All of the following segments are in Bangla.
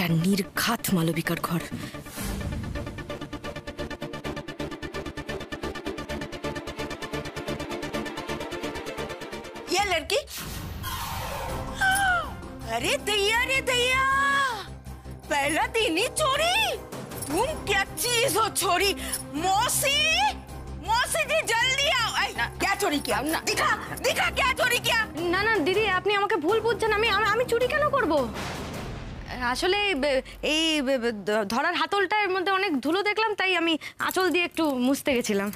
এটা নির্ঘাত মালবিকার ঘর। ये लड़की, अरे दैया रे दैया, पहला दिन ही चोरी। तुम क्या चीज हो छोरी? मौसी, मौसी जी जल्दी आओ। क्या चोरी किया? दिखा दिखा क्या चोरी किया? না না দিদি, আপনি আমাকে ভুল বুঝছেন। আমি চুরি কেন করব? আসলে এই ধরার হাতলটার মধ্যে অনেক ধুলো দেখলাম, তাই আমি আঁচল দিয়ে একটু মুছতে গেছিলাম।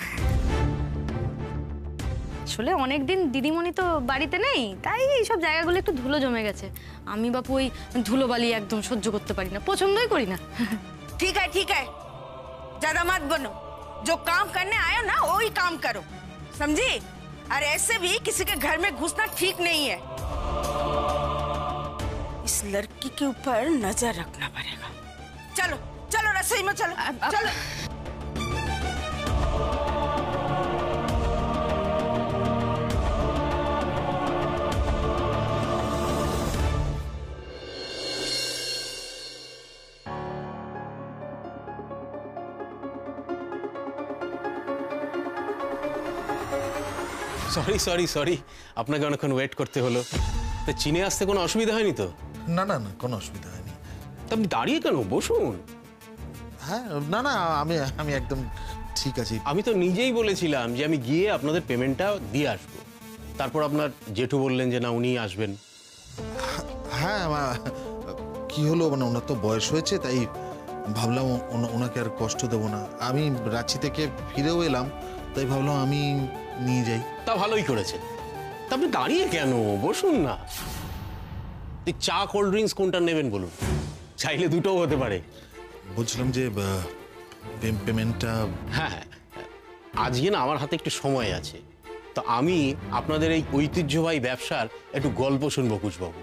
আসলে অনেকদিন দিদিমণি তো বাড়িতে নেই, তাই এইসব জায়গাগুলো একটু ধুলো জমে গেছে। আমি বাপু ওই ধুলোবালি একদম সহ্য করতে পারি না, পছন্দই করি না। ठीक है, ज्यादा मत बनो। जो काम करने आए हो ना वही काम करो, समझी? और ऐसे भी किसी के घर में घुसना ठीक नहीं है। इस लड़की के ऊपर नजर रखना पड़ेगा। चलो चलो रसोई में चलो चलो। সরি সরি সরি, আপনাকে অনেকক্ষণ ওয়েট করতে হলো। তো চীনে আসতে কোনো অসুবিধা হয়নি তো? না না না, কোনো অসুবিধা হয়নি। তা আপনি দাঁড়িয়ে কেন? বসুন। হ্যাঁ, না না, আমি একদম ঠিক আছি। আমি তো নিজেই বলেছিলাম যে আমি গিয়ে আপনাদের পেমেন্টটা দিয়ে আসবো। তারপর আপনার জেঠু বললেন যে না উনিই আসবেন। হ্যাঁ, কি হলো, মানে ওনার তো বয়স হয়েছে, তাই ভাবলাম ওনাকে আর কষ্ট দেবো না। আমি রাঁচি থেকে ফিরেও এলাম, তাই ভাবলাম আমি নিয়ে যাই। তা ভালোই করেছেন। তা আপনি দাঁড়িয়ে কেন? বসুন না। চা কোল্ড ড্রিঙ্কস কোনটা নেবেন বলুন, চাইলে দুটোও হতে পারে। বলছিলাম যে পেমেন্টটা। হ্যাঁ হ্যাঁ, আজকে না আমার হাতে একটু সময় আছে, তো আমি আপনাদের এই ঐতিহ্যবাহী ব্যবসার একটু গল্প শুনবো কুশবাবু।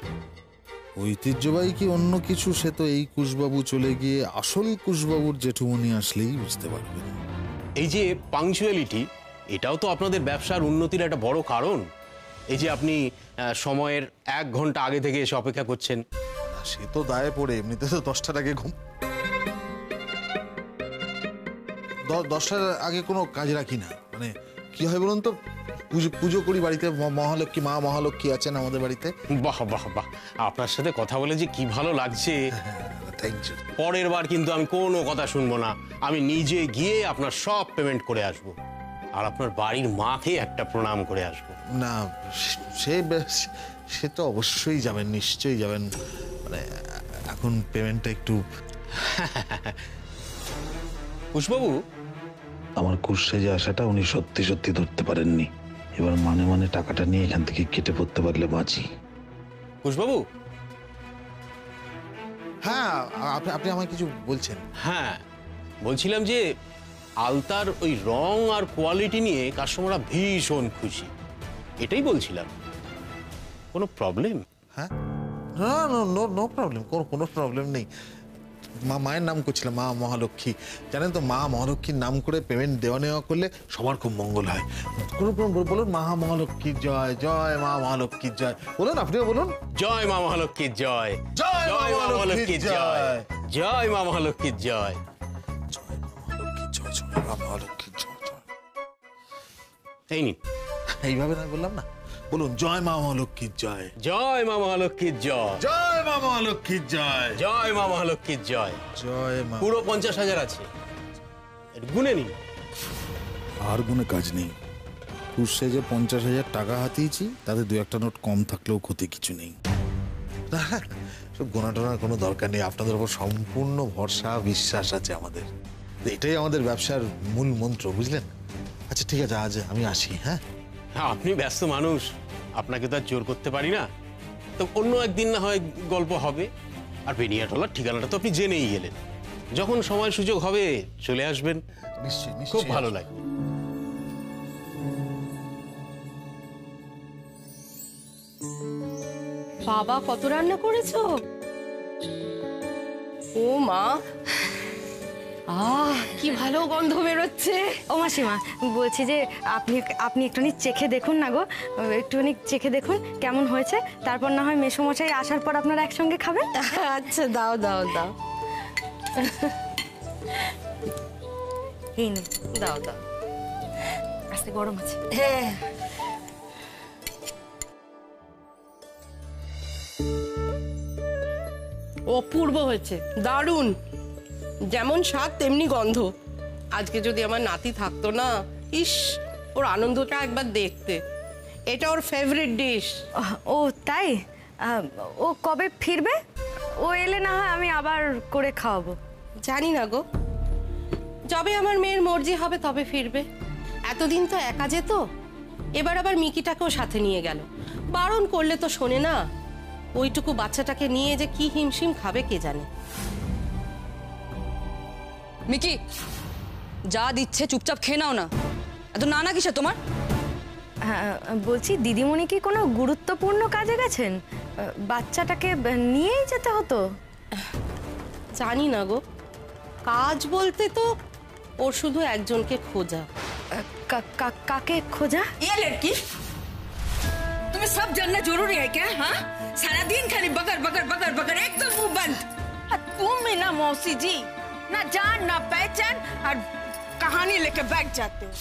ঐতিহ্যবাহী কি অন্য কিছু, সে তো এই কুশবাবু চলে গিয়ে আসল কুশবাবুর জেঠুমনি আসলেই বুঝতে পারবেন। এই যে পাংচুয়ালিটি, এটাও তো আপনাদের ব্যবসার উন্নতির একটা বড় কারণ। এই যে আপনি সময়ের 1 ঘন্টা আগে থেকে এসে অপেক্ষা করছেন। সে তো দায়ে পড়ে, এমনিতে তো 10টার আগে 10টার আগে কোনো কাজ রাখি না। মানে কি হয় বলুন তো, পুজো করি বাড়িতে, মহালক্ষ্মী, মা মহালক্ষ্মী আছেন আমাদের বাড়িতে। বাহ বাহ বাহ, আপনার সাথে কথা বলে যে কি ভালো লাগছে। Thank you. পরের বার কিন্তু আমি কোনো কথা শুনবো না, আমি নিজে গিয়ে আপনার সব পেমেন্ট করে আসবো, আর আপনার বাড়ির মাকে একটা প্রণাম করে আসবো। না, সে তো অবশ্যই যাবেন, নিশ্চয়ই যাবেন। মানে এখন পেমেন্টটা একটু। কুশবাবু, আমার কুশসেজে আসাটা উনি সত্যি সত্যি ধরতে পারেননি। এবার মানে টাকাটা নিয়ে এখান থেকে কেটে পড়তে পারলে বাঁচি। কুশবাবু। হ্যাঁ, আপনি আমায় কিছু বলছেন? হ্যাঁ, বলছিলাম যে আলতার ওই রং আর কোয়ালিটি নিয়ে কাস্টমাররা ভীষণ খুশি, এটাই বলছিলাম। কোনো প্রবলেম? হ্যাঁ, নো প্রবলেম, কোনো প্রবলেম নেই। মায়ের নাম করছিলাম, মা মহালক্ষ্মী। জানেন তো, মা মহালক্ষ্মীর নাম করে পেমেন্ট দেওয়া নেওয়া করলে সবার খুব মঙ্গল হয়। বলুন মা মহালক্ষ্মীর জয়, জয় মা মহালক্ষ্মীর জয়। বলুন, আপনিও বলুন, জয় মা মহালক্ষ্মীর জয়, জয় মা মহালক্ষ্মীর জয়, জয় মা মহালক্ষ্মীর জয়, জয় মা মহালক্ষ্মীর জয়। এই নিন। এইভাবে না বললাম না, বলুন জয় মা মহালক্ষ্মীর জয়, জয় মা মহালক্ষ্মীর জয়, জয় মা মহালক্ষ্মীর জয়, জয় মা মহালক্ষ্মীর জয়, জয় মা। পুরো 50,000 আছে, গুনে নিন। আর গুনে কাজ নেই। কুশে যে 50,000 টাকা হাতিয়েছি, তাতে 2-1টা নোট কম থাকলেও ক্ষতি কিছু নেই। সব গোনা টোনার কোনো দরকার নেই, আপনাদের উপর সম্পূর্ণ ভরসা বিশ্বাস আছে আমাদের। এটাই আমাদের ব্যবসার মূল মন্ত্র, বুঝলেন? আচ্ছা ঠিক আছে, আজ আমি আসি। হ্যাঁ, আপনি ব্যস্ত মানুষ, আপনাকে তো আর জোর করতে পারি না। তো অন্য একদিন না হয় গল্প হবে। আর বেনিয়াটলার ঠিকানাটা তো আপনি জেনেই গেলেন, যখন সময় সুযোগ হবে চলে আসবেন। নিশ্চয়ই, খুব ভালো লাগে। বাবা, কত রান্না করেছো? ও মা, কি ভালো গন্ধ বেরোচ্ছে। ও মাসিমা, বলছি যে আপনি আপনি একটুখানি চেখে দেখুন না গো, একটুখানি চেখে দেখুন কেমন হয়েছে, তারপর না হয় মেসোমশাই আসার পর আপনারা একসঙ্গে খাবেন। আচ্ছা দাও দাও দাও এই নিন, দাও দাও। আস্তে গরম আছে। হ্যাঁ অপূর্ব হয়েছে, দারুণ। যেমন স্বাদ তেমনি গন্ধ। আজকে যদি আমার নাতি থাকতো না, ইস, ওর আনন্দটা একবার দেখতে। এটা ওর ফেভারিট ডিশ। ও তাই? ও কবে ফিরবে? ও এলে না হয় আমি আবার করে খাওয়াবো। জানি না গো, যবে আমার মেয়ের মর্জি হবে তবে ফিরবে। এতদিন তো একা যেত, এবার আবার মিকিটাকেও সাথে নিয়ে গেল। বারণ করলে তো শোনে না। ওইটুকু বাচ্চাটাকে নিয়ে যে কি হিমশিম খাবে কে জানে। মিকি, যা দিচ্ছে চুপচাপ খেয়ে নাও না। এত নানা কিসে তোমার? বলছি দিদিমণি কি কোনো গুরুত্বপূর্ণ কাজে গেছেন? বাচ্চাটাকে নিয়েই যেতে হতো। জানি না গো, কাজ বলতে তো ওর শুধু একজনকে খোঁজা। কাকে খোঁজা? ये लड़की तुम्हें सब जानना जरूरी है क्या? हाँ, सारा दिन खाली बगर बगर बगर बगर, एकदम मुंह बंद। तुम ही ना मौसी जी, ना जान ना पहचान और कहानी लेके बैठ जाते हो।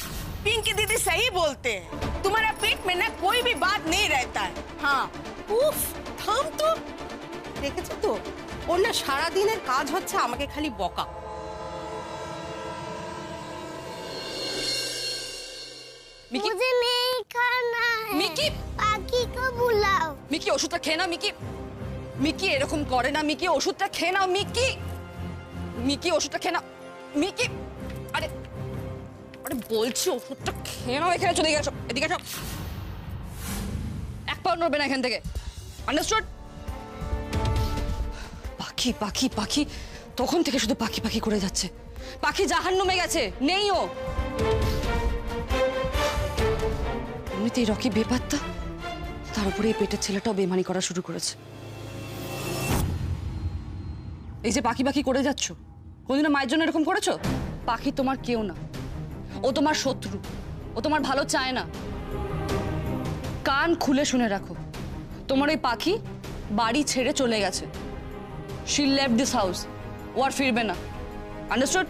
पिंकी दीदी सही बोलते हैं, तुम्हारा पेट में ना कोई भी बात नहीं रहता है। हाँ, উফ, থাম তো। দেখেছো তো, ওর না সারাদিনের কাজ হচ্ছে আমাকে খালি বকা। মিকি, मुझे नहीं खाना है। मिकी! पाखी को बुलाओ। মিকি ওষুধটা খেয়ে নাও। মিকি, মিকি এরকম করে না। মিকি ওষুধটা খেয়ে নাও। মিকি, মিকি ওষুধটা খেয়ে নাও। মিকি, আরে আরে বলছি ওষুধটা খেয়ে নাও। এখানে চলে গেছো, এদিকে এসো। এক পাও নড়বে না এখান থেকে, আন্ডারস্টুড? পাখি পাখি পাখি, তখন থেকে শুধু পাখি পাখি করে যাচ্ছে। পাখি জাহান্নামে গেছে, নেই ও। এমনিতেই রকি বেপাত্তা, তার উপরে এই পেটের ছেলেটাও বেমানি করা শুরু করেছে। এই যে পাখি পাখি করে যাচ্ছ, কোনদিনও মায়ের জন্য এরকম করেছো? পাখি তোমার কেউ না, ও তোমার শত্রু, ও তোমার ভালো চায় না। কান খুলে শুনে রাখো, তোমার ওই পাখি বাড়ি ছেড়ে চলে গেছে। শি লেফট দিস হাউস, ও আর ফিরবে না, আন্ডারস্টুড?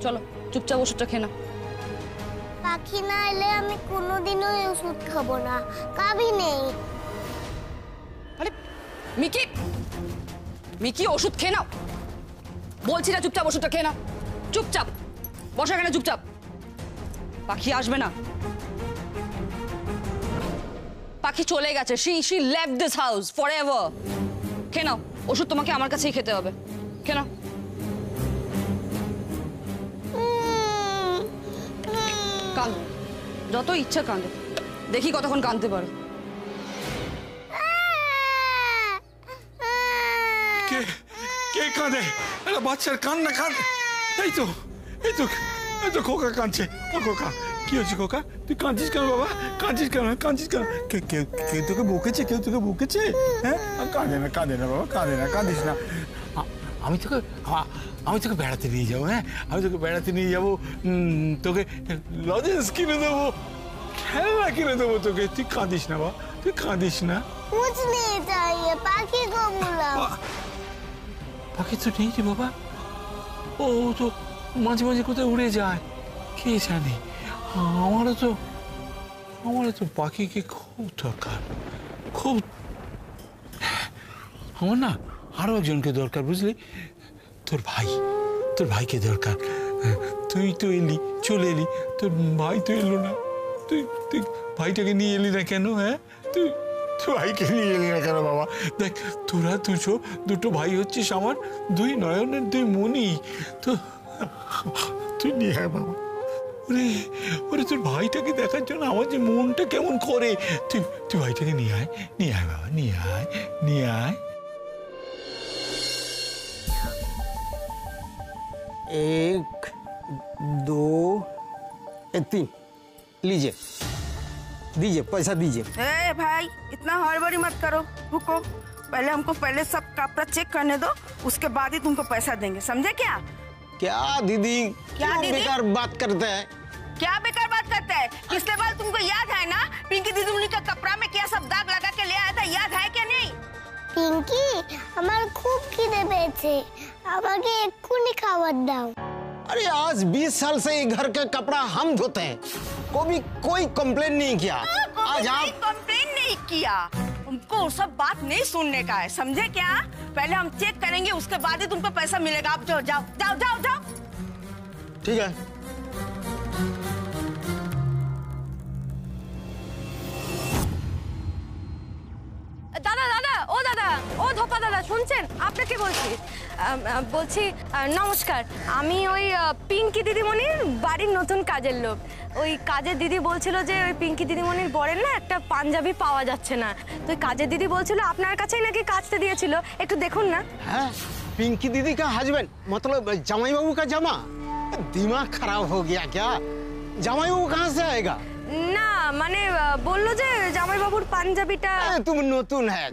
চলো চুপচাপ ওষুধটা খেয়ে নাও। পাখি না এলে আমি কোনোদিনও এই ওষুধ খাবো না, কাবি নেই। আরে মিকি, মিকি ওষুধ খেয়ে নাও বলছি না। চুপচাপ ওষুধটা খেয়ে নাও, চুপচাপ বসা এখানে চুপচাপ। পাখি আসবে না, পাখি চলে গেছে। She left this house for ever. খেয়ে নাও ওষুধ, তোমাকে আমার কাছেই খেতে হবে। খেয়ে নাও। কাঁদো, যত ইচ্ছা কাঁদো, দেখি কতক্ষণ কাঁদতে পারো। কে কে কাঁদে? একটা বাচ্চার কান্না কাঁদে। এই তো এই তো এই তো খোকা কাঁদছে। ও খোকা, কি হয়েছে খোকা? তুই কাঁদছিস কেন বাবা? কাঁদছিস কেন? কাঁদছিস কেন? কেউ তোকে বকেছে? কেউ তোকে বকেছে? হ্যাঁ, কাঁদে না বাবা, কাঁদে না, কাঁদিস না। আমি তোকে বেড়াতে নিয়ে যাবো। হ্যাঁ, আমি তোকে বেড়াতে নিয়ে যাবো, তোকে লজেন্স কিনে দেবো, খেলনা কিনে দেবো তোকে। তুই কাঁদিস না বাবা, তুই কাঁদিস না। कुछ नहीं चाहिए, पाखी को बुलाओ। পাখি তো নেই রে বাবা, ও তো মাঝে মাঝে কোথায় উড়ে যায়, কে জানে। আমারও তো পাখিকে খুব দরকার, খুব। আমার না আরো একজনকে দরকার, বুঝলি? তোর ভাইকে দরকার। তুই তো এলি, চলে এলি, তোর ভাই তো এলো না। তুই ভাইটাকে নিয়ে এলি না কেন? হ্যাঁ, তুই ভাইকে নিয়ে এলি না কেন বাবা? দেখ, তোরা দুটো ভাই হচ্ছিস আমার, দুই নয়নের দুই মনি। তো তুই নিয়ে আয় বাবা। ওরে তোর ভাইটাকে দেখার জন্য আমার যে মনটা কেমন করে। তুই ভাইটাকে নিয়ে আয় বাবা, নিয়ে আয়। एक, दो, तीन, लीजिए, दीजिए पैसा दीजिए। ए भाई, इतना हड़बड़ी मत करो, रुको। पहले हमको सब कपड़ा चेक करने दो, उसके बाद ही तुमको पैसा देंगे, समझे क्या? क्या दीदी क्या क्यों दीदी? बेकार बात करते हैं? क्या बेकार बात करता है? पिछले बार तुमको याद है ना, पिंकी दीदी का कपड़ा में क्या सब दाग लगा के ले आया था, याद है क्या नहीं? পিঙ্কি আমার খুব খিদে পেয়েছে আমাকে এক্ষুনি খাবার দাও अरे आज 20 साल से ये घर का कपड़ा हम धोते हैं, कोई कंप्लेन नहीं किया। आज आप कंप्लेन नहीं किया, तुमको वो सब बात नहीं सुनने का है, समझे क्या? पहले हम चेक करेंगे, उसके बाद ही तुमको पैसा मिलेगा। आप जाओ जाओ जाओ जाओ जाओ। ठीक है। দাদা দাদা ও দাদা ও ধোপা দাদা শুনছেন? আপনাকে বলছি বলছি নমস্কার, আমি ওই পিঙ্কি দিদিমণির বাড়ির নতুন কাজের লোক। ওই কাজের দিদি বলছিল যে ওই পিঙ্কি দিদিমণির বরের না একটা পাঞ্জাবি পাওয়া যাচ্ছে না, তো ওই কাজের দিদি বলছিল আপনার কাছেই নাকি কাচতে দিয়েছিল, একটু দেখুন না। हाँ, पिंकी दीदी का हस्बैंड मतलब जमाई बाबू का जमा? दिमाग खराब हो गया क्या? जमाई बाबू कहाँ से आएगा? না মানে বললো যে জামাইবাবুর পাঞ্জাবিটা। अरे तुम नतून है,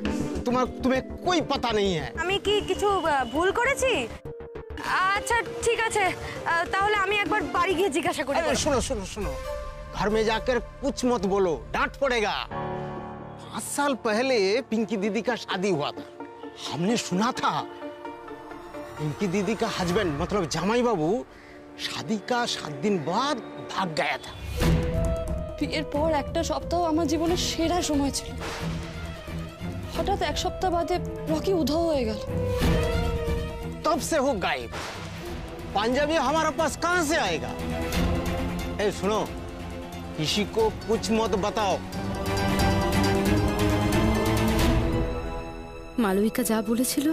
तुम्हें कोई पता नहीं है। আমি কি কিছু ভুল করেছি? আচ্ছা ঠিক আছে, তাহলে আমি একবার বাড়ি গিয়ে জিজ্ঞাসা করি। अरे सुनो सुनो सुनो, घर में जाकर कुछ मत बोलो, डांट पड़ेगा। 5 साल पहले पिंकी दीदी का शादी हुआ था, हमने सुना था पिंकी दीदी का हस्बैंड मतलब जमाई बाबू शादी का 7 दिन बाद भाग गया था। বিয়ের পর একটা সপ্তাহ আমার জীবনের সেরা সময় ছিল, হঠাৎ এক সপ্তাহ বাদে রকি উধাও হয়ে গেল। तब से हो गायब, पंजाबी हमारे पास कहाँ से आएगा? ए सुनो, किसी को कुछ मत बताओ। মালবিকা যা বলেছিল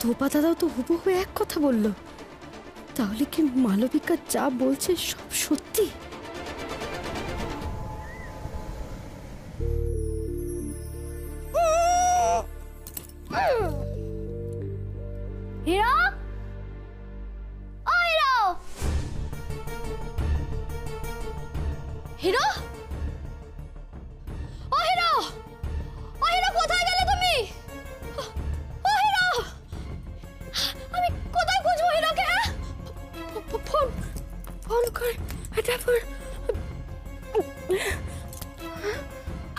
ধোপা দাদাও তো হুবহু এক কথা বলল, তাহলে কি মালবিকা যা বলছে সব সত্যি? হিরো ও হিরো হিরো ও হিরো ও হিরো কোথায় গেলে তুমি? ও হিরো আমি কোথায় খুঁজবো হিরোকে? ফোন ফোন কর এটা ফোন।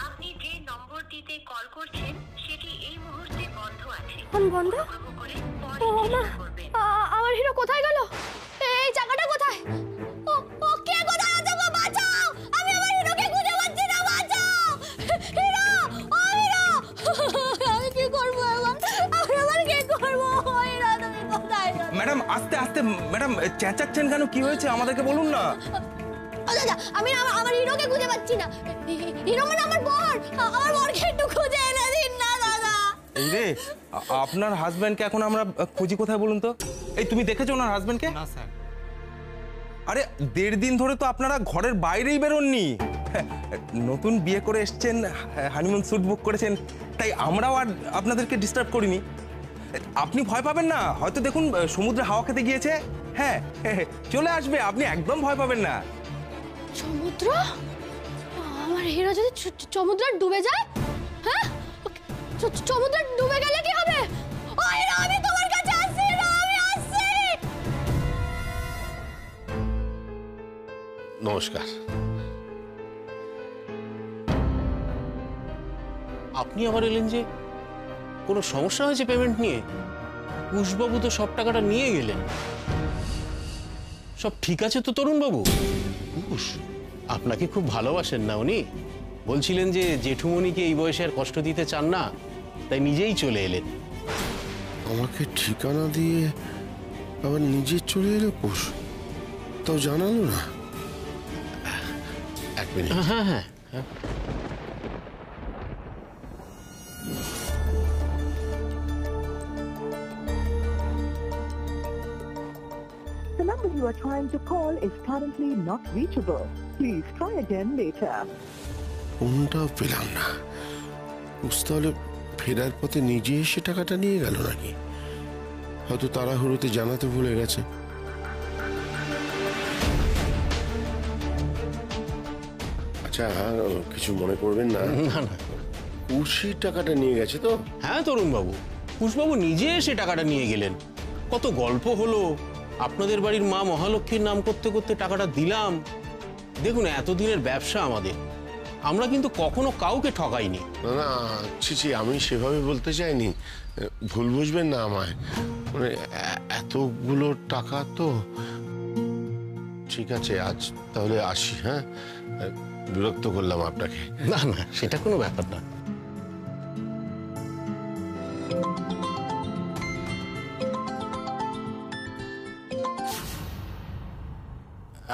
আপনি যে নম্বরটিতে কল করছেন সেটি এই মুহূর্তে বন্ধ আছে। ফোন বন্ধ? অনুগ্রহ করে ও পরে মা, চেষ্টা করবেন। আমার হিরো কোথায় গেল? এই জায়গাটা কোথায়? ও ও কে কোথায় আছে গো? বাঁচাও, আমি আমার হিরোকে খুঁজে পাচ্ছি না, বাঁচাও হিরো ও হিরো। আমি কি করব এবার? আমি আবার কি করব? ও হিরো তুমি কোথায় গেলে? ম্যাডাম আস্তে আস্তে, ম্যাডাম চেঁচাচ্ছেন কেন? কি হয়েছে আমাদেরকে বলুন না। ও দাদা, আমি আমার হিরোকে খুঁজে পাচ্ছি না। হিরো মানে আমার বর, আমার বরকে একটু খুঁজে এনে দিন না দাদা। এই রে, আপনার হাজবেন্ডকে এখন আমরা খুঁজি কোথায় বলুন তো? এই তুমি দেখেছো ওনার হাজবেন্ডকে? না স্যার। আরে 1.5 দিন ধরে তো আপনারা ঘরের বাইরেই বেরোননি। নতুন বিয়ে করে এসছেন, হানিমুন স্যুট বুক করেছেন, তাই আমরাও আর আপনাদেরকে ডিস্টার্ব করিনি। আপনি ভয় পাবেন না, হয়তো দেখুন সমুদ্রে হাওয়া খেতে গিয়েছে। হ্যাঁ চলে আসবে, আপনি একদম ভয় পাবেন না। সমুদ্র? আমার হিরো যদি সমুদ্রে ডুবে যায়? হ্যাঁ, সমুদ্রে ডুবে গেলে কি হবে? ও হিরো, আমি তোমার কাছে আসছি, হিরো আমি আসছি। নমস্কার। আপনি আবার এলেন যে? কোনো সমস্যা হয়েছে পেমেন্ট নিয়ে? কুশবাবু তো সব টাকাটা নিয়ে গেলেন। সব ঠিক আছে তো তরুণবাবু? কুশ আপনাকে খুব ভালোবাসেন না উনি? বলছিলেন যে জেঠুমনিকে এই বয়সে আর কষ্ট দিতে চান না, তাই নিজেই চলে এলেন। আমাকে ঠিকানা দিয়ে আবার নিজে চলে এলো কুশ, তাও জানালো না। এক মিনিট। হ্যাঁ হ্যাঁ হ্যাঁ। The number you are trying to call is currently not reachable. Please try again later. ফোনটাও পেলাম না। কুশ তাহলে ফেরার পথে নিজে এসে টাকাটা নিয়ে গেল নাকি? হয়তো তাড়াহুড়োতে জানাতে ভুলে গেছে। আচ্ছা, কিছু মনে করবেন না? না না, কুশি টাকাটা নিয়ে গেছে তো? হ্যাঁ তরুণবাবু, কুশবাবু নিজে এসে টাকাটা নিয়ে গেলেন। কত গল্প হলো, আপনাদের বাড়ির মা মহালক্ষ্মীর নাম করতে করতে টাকাটা দিলাম। দেখুন, এতদিনের ব্যবসা আমাদের, আমরা কিন্তু কখনো কাউকে ঠকাইনি। না না, ছি, আমি সেভাবে বলতে চাইনি, ভুল বুঝবেন না আমায়। মানে এতগুলো টাকা তো। ঠিক আছে, আজ তাহলে আসি। হ্যাঁ, বিরক্ত করলাম আপনাকে। না না, সেটা কোনো ব্যাপার না।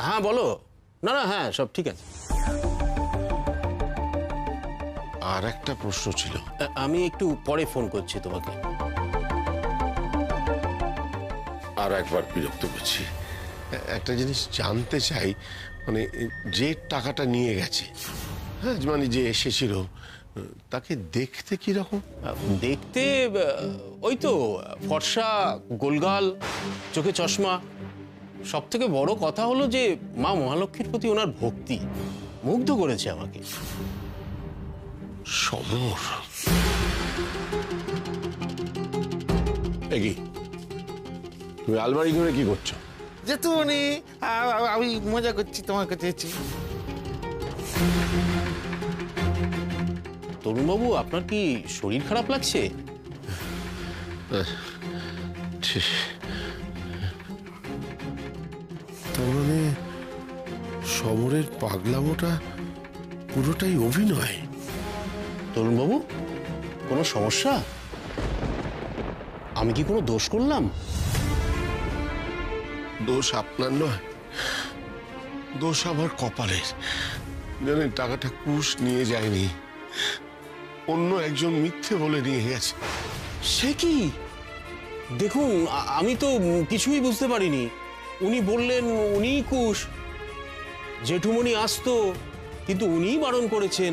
হ্যাঁ বলো। না না, হ্যাঁ সব ঠিক আছে। আর একটা প্রশ্ন ছিল। আমি একটু পরে ফোন করছি তোমাকে। আর একবার বিরক্ত করছি। একটা জিনিস জানতে চাই, মানে যে টাকাটা নিয়ে গেছে, হ্যাঁ মানে যে এসেছিল, তাকে দেখতে কি রকম? দেখতে ওই তো ফর্সা, গোলগাল, চোখে চশমা। সব থেকে বড় কথা হলো যে মা মহালক্ষ্মীর প্রতি ওনার ভক্তি মুগ্ধ করেছে আমাকে। সমর, এগি তুমি আলমারি ঘরে কি করছো? যেতুমনি, আমি মজা করছি তোমার কাছে। তরুণবাবু, আপনার কি শরীর খারাপ লাগছে? তার মানে সমরের পাগলামোটা পুরোটাই অভিনয়? তরুণবাবু, কোনো সমস্যা? আমি কি কোনো দোষ করলাম? দোষ আপনার নয়, দোষ আমার কপালের। জানেন, টাকাটা কুশ নিয়ে যায়নি, অন্য একজন মিথ্যে বলে নিয়ে গেছে। সে কি? দেখুন, আমি তো কিছুই বুঝতে পারিনি। উনি বললেন উনিই কুশ, জেঠুমনি আসতো, কিন্তু উনিই বারণ করেছেন।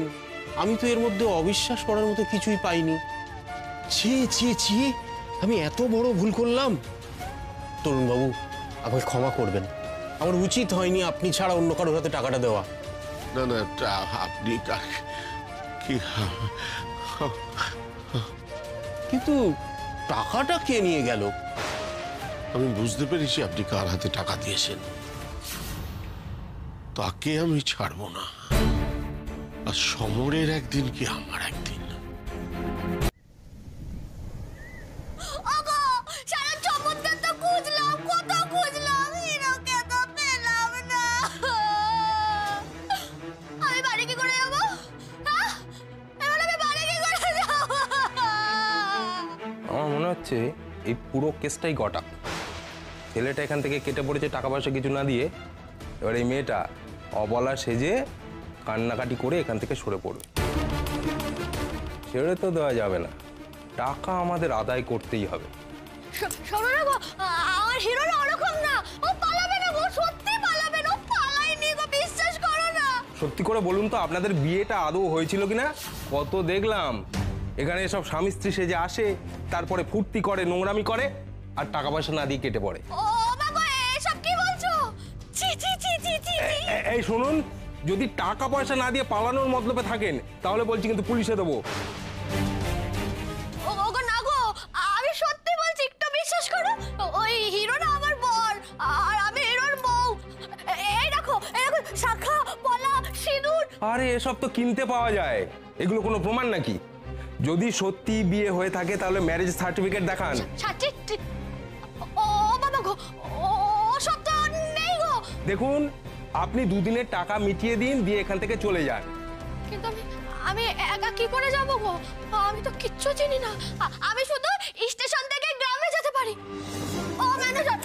আমি তো এর মধ্যে অবিশ্বাস করার মতো কিছুই পাইনি। ছি ছি ছি, আমি এত বড় ভুল করলাম। তরুণবাবু, আমাকে ক্ষমা করবেন, আমার উচিত হয়নি আপনি ছাড়া অন্য কারোর হাতে টাকাটা দেওয়া। না না, আপনি কি, কিন্তু টাকাটা কে নিয়ে গেল? আমি বুঝতে পেরেছি আপনি কার হাতে টাকা দিয়েছেন। তাকে আমি ছাড়বো না। আর সমরের একদিন কি আমার একদিন। সারা চমৎকার তো খুঁজলাম, কত খুঁজলাম, হিরোকে তো পেলাম না। আমি বাড়ি কি করে যাবো? এবার আমি বাড়ি কি করে যাবো? আমার মনে হচ্ছে এই পুরো কেসটাই গটা। ছেলেটা এখান থেকে কেটে পড়েছে টাকা পয়সা কিছু না দিয়ে। এবার এই মেয়েটা অবলা সেজে কান্নাকাটি করে এখান থেকে সরে পড়বে। ছেড়ে তো দেওয়া যাবে না, টাকা আমাদের আদায় করতেই হবে। শোনো না গো, আমার হিরো না ওরকম না, ও পালাবে না গো, সত্যি পালাবে না, ও পালায়নি গো, বিশ্বাস করো না। সত্যি করে বলুন তো, আপনাদের বিয়েটা আদৌ হয়েছিল কিনা? কত দেখলাম এখানে সব স্বামী স্ত্রী সেজে আসে, তারপরে ফুর্তি করে, নোংরামি করে, আর টাকা পয়সা না দিয়ে কেটে পড়ে। ও বাবা, এসব কি বলছো? ছি ছি ছি ছি ছি। এই শুনুন, যদি টাকা পয়সা না দিয়ে পালানোর মতলবে থাকেন তাহলে বলছি কিন্তু পুলিশে দেবো। ওগো না গো, আমি সত্যি বলছি, একটু বিশ্বাস করো। ওই হিরো না আমার বর, আর আমি হিরোর বউ। এই দেখো শাখা, পলা, সিঁদুর। আরে এসব তো কিনতে পাওয়া যায়, এগুলো কোনো প্রমাণ নাকি? যদি সত্যি বিয়ে হয়ে থাকে তাহলে ম্যারেজ সার্টিফিকেট দেখান। ও বাবা গো, ও সব তো নেই গো। দেখুন, আপনি দুদিনের টাকা মিটিয়ে দিন, দিয়ে এখান থেকে চলে যান। কিন্তু আমি একা কি করে যাব গো? আমি তো কিচ্ছু চিনি না। আমি শুধু স্টেশন থেকে গ্রামে যেতে পারি। ও ম্যানেজার,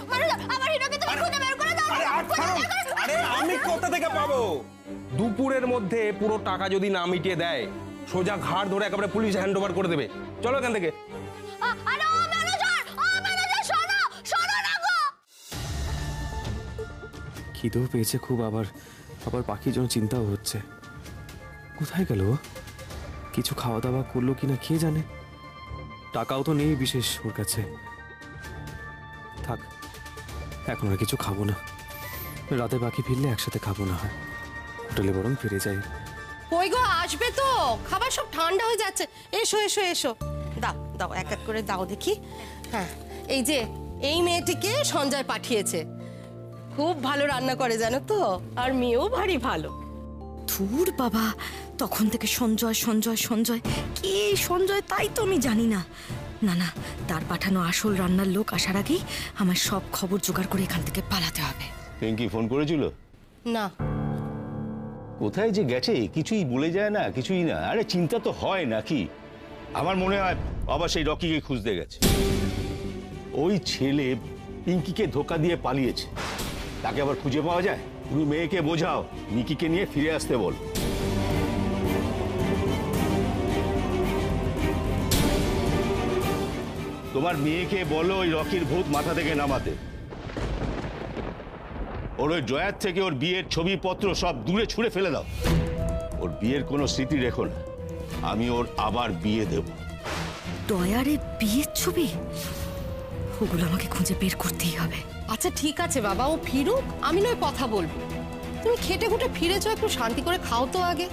আমার হিরোকে তুমি খুঁজে বের করে দাও। আরে আমি কোথা থেকে পাবো? দুপুরের মধ্যে পুরো টাকা যদি না মিটিয়ে দেয়, সোজা ঘাড় ধরে একেবারে পুলিশ হ্যান্ড ওভার করে দেবে। চলো এখান থেকে। আরে ও ম্যানেজার, শোনো না গো। খিদেও পেয়েছে খুব, আবার পাখির জন্য চিন্তাও হচ্ছে। কোথায় গেল? কিছু খাওয়া দাওয়া করলো কিনা কে জানে। টাকাও তো নেই বিশেষ ওর কাছে। থাক, এখন আর কিছু খাবো না। রাতে পাখি ফিরলে একসাথে খাবো না হয়, হোটেলে বরং ফিরে যাই। কই গো, আসবে তো? খাবার সব ঠান্ডা হয়ে যাচ্ছে। এসো এসো এসো, দাও দাও, এক এক করে দাও দেখি। হ্যাঁ, এই যে এই মেয়েটিকে সঞ্জয় পাঠিয়েছে। খুব ভালো রান্না করে জানো তো, আর মেয়েও ভারী ভালো। ধুর বাবা, তখন থেকে সঞ্জয় সঞ্জয় সঞ্জয়, কে সঞ্জয় তাই তো আমি জানি না। না না, তার পাঠানো আসল রান্নার লোক আসার আগেই আমার সব খবর জোগাড় করে এখান থেকে পালাতে হবে। পিঙ্কি ফোন করেছিল? না। কোথায় যে গেছে কিছুই বলে যায় না, কিছুই না। আরে চিন্তা তো হয় নাকি? আমার মনে হয় আবার সেই রকিকে খুঁজতে গেছে। ওই ছেলে পিঙ্কিকে ধোকা দিয়ে পালিয়েছে, তাকে আবার খুঁজে পাওয়া যায়? তুমি মেয়েকে বোঝাও, নিকিকে নিয়ে ফিরে আসতে বল। তোমার মেয়েকে বলো ওই রকির ভূত মাথা থেকে নামাতে। ওর ওই ড্রয়ার থেকে ওর বিয়ের ছবিপত্র সব দূরে ছুঁড়ে ফেলে দাও। ওর বিয়ের কোনো স্মৃতি রেখো না। আমি ওর আবার বিয়ে দেব। ডয়ারে বিয়ের ছবি? ওগুলো আমাকে খুঁজে বের করতেই হবে। আচ্ছা ঠিক আছে বাবা, ও ফিরুক, আমি নয় কথা বলবো। তুমি খেটে খুটে ফিরেছো, একটু শান্তি করে খাও তো আগে।